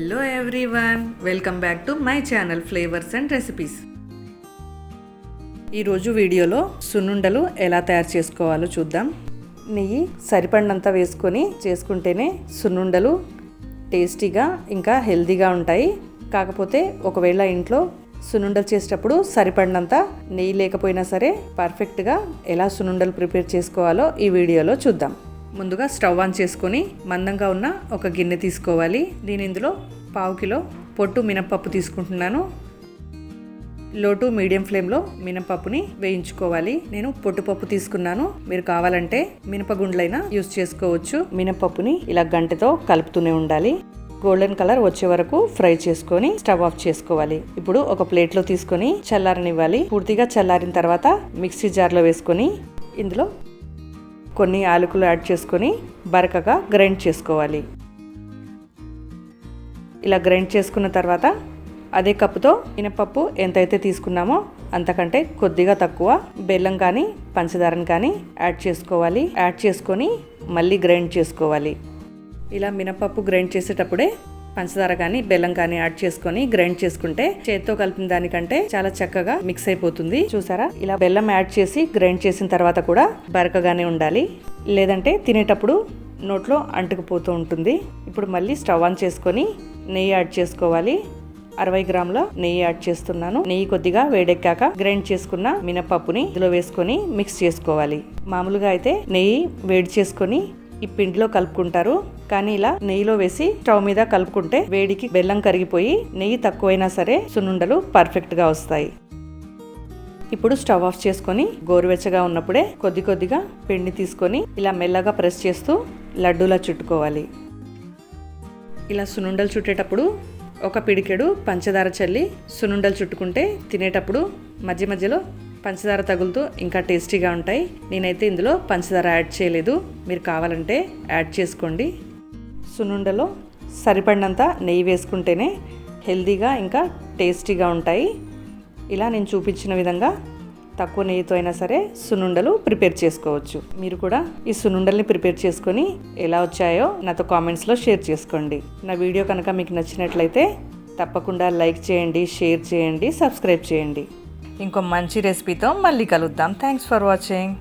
Hello everyone, welcome back to my channel flavours and recipes. ఈరోజు వీడియోలో సున్నుండలు ఎలా తయారు చేసుకోవాలో చూద్దాం. నెయ్యి సరిపడినంత వేసుకొని చేసుకుంటేనే సున్నుండలు టేస్టీగా ఇంకా హెల్తీగా ఉంటాయి. కాకపోతే ఒకవేళ ఇంట్లో సున్నుండలు చేసేటప్పుడు సరిపడినంత నెయ్యి లేకపోయినా సరే పర్ఫెక్ట్గా ఎలా సున్నుండలు ప్రిపేర్ చేసుకోవాలో ఈ వీడియోలో చూద్దాం. ముందుగా స్టవ్ ఆన్ చేసుకొని మందంగా ఉన్న ఒక గిన్నె తీసుకోవాలి. నేను ఇందులో 1/2 కిలో పొట్టు మినపప్పు తీసుకుంటున్నాను. లో టు మీడియం ఫ్లేమ్లో మినపప్పుని వేయించుకోవాలి. నేను పొట్టుపప్పు తీసుకున్నాను, మీరు కావాలంటే మినపగుండ్లైనా యూస్ చేసుకోవచ్చు. మినపప్పుని ఇలా గంటెతో కలుపుతూనే ఉండాలి. గోల్డెన్ కలర్ వచ్చే వరకు ఫ్రై చేసుకొని స్టవ్ ఆఫ్ చేసుకోవాలి. ఇప్పుడు ఒక ప్లేట్లో తీసుకొని చల్లారనివ్వాలి. పూర్తిగా చల్లారిన తర్వాత మిక్సీ జార్లో వేసుకొని ఇందులో కొన్ని యాలకులు యాడ్ చేసుకొని బరకగా గ్రైండ్ చేసుకోవాలి. ఇలా గ్రైండ్ చేసుకున్న తర్వాత అదే కప్పుతో మినపప్పు ఎంతైతే తీసుకున్నామో అంతకంటే కొద్దిగా తక్కువ బెల్లం కానీ పంచదారని కానీ యాడ్ చేసుకోవాలి. యాడ్ చేసుకొని మళ్ళీ గ్రైండ్ చేసుకోవాలి. ఇలా మినపప్పు గ్రైండ్ చేసేటప్పుడే పంచదార కానీ బెల్లం కానీ యాడ్ చేసుకొని గ్రైండ్ చేసుకుంటే చేత్తో కలిపిన దానికంటే చాలా చక్కగా మిక్స్ అయిపోతుంది. చూసారా, ఇలా బెల్లం యాడ్ చేసి గ్రైండ్ చేసిన తర్వాత కూడా బరకగానే ఉండాలి, లేదంటే తినేటప్పుడు నోట్లో అంటుకుపోతూ ఉంటుంది. ఇప్పుడు మళ్ళీ స్టవ్ ఆన్ చేసుకొని నెయ్యి యాడ్ చేసుకోవాలి. 60 గ్రాముల నెయ్యి యాడ్ చేస్తున్నాను. నెయ్యి కొద్దిగా వేడెక్కాక గ్రైండ్ చేసుకున్న మినపప్పుని ఇందులో వేసుకొని మిక్స్ చేసుకోవాలి. మామూలుగా అయితే నెయ్యి వేడి చేసుకొని ఈ పిండిలో కలుపుకుంటారు, కానీ ఇలా నెయ్యిలో వేసి స్టవ్ మీద కలుపుకుంటే వేడికి బెల్లం కరిగిపోయి నెయ్యి తక్కువైనా సరే సున్నుండలు పర్ఫెక్ట్గా వస్తాయి. ఇప్పుడు స్టవ్ ఆఫ్ చేసుకొని గోరువెచ్చగా ఉన్నప్పుడే కొద్ది కొద్దిగా పిండి తీసుకొని ఇలా మెల్లగా ప్రెస్ చేస్తూ లడ్డూలా చుట్టుకోవాలి. ఇలా సున్నుండలు చుట్టేటప్పుడు ఒక పిడికెడు పంచదార చల్లి సున్నుండలు చుట్టుకుంటే తినేటప్పుడు మధ్య మధ్యలో పంచదార తగులుతూ ఇంకా టేస్టీగా ఉంటాయి. నేనైతే ఇందులో పంచదార యాడ్ చేయలేదు, మీరు కావాలంటే యాడ్ చేసుకోండి. సున్నుండలో సరిపడినంత నెయ్యి వేసుకుంటేనే హెల్తీగా ఇంకా టేస్టీగా ఉంటాయి. ఇలా నేను చూపించిన విధంగా తక్కువ నెయ్యితో అయినా సరే సున్నుండలు ప్రిపేర్ చేసుకోవచ్చు. మీరు కూడా ఈ సున్నుండల్ని ప్రిపేర్ చేసుకొని ఎలా వచ్చాయో నాతో కామెంట్స్లో షేర్ చేసుకోండి. నా వీడియో కనుక మీకు నచ్చినట్లయితే తప్పకుండా లైక్ చేయండి, షేర్ చేయండి, సబ్స్క్రైబ్ చేయండి. ఇంకో మంచి రెసిపీతో మళ్ళీ కలుద్దాం. Thanks for watching.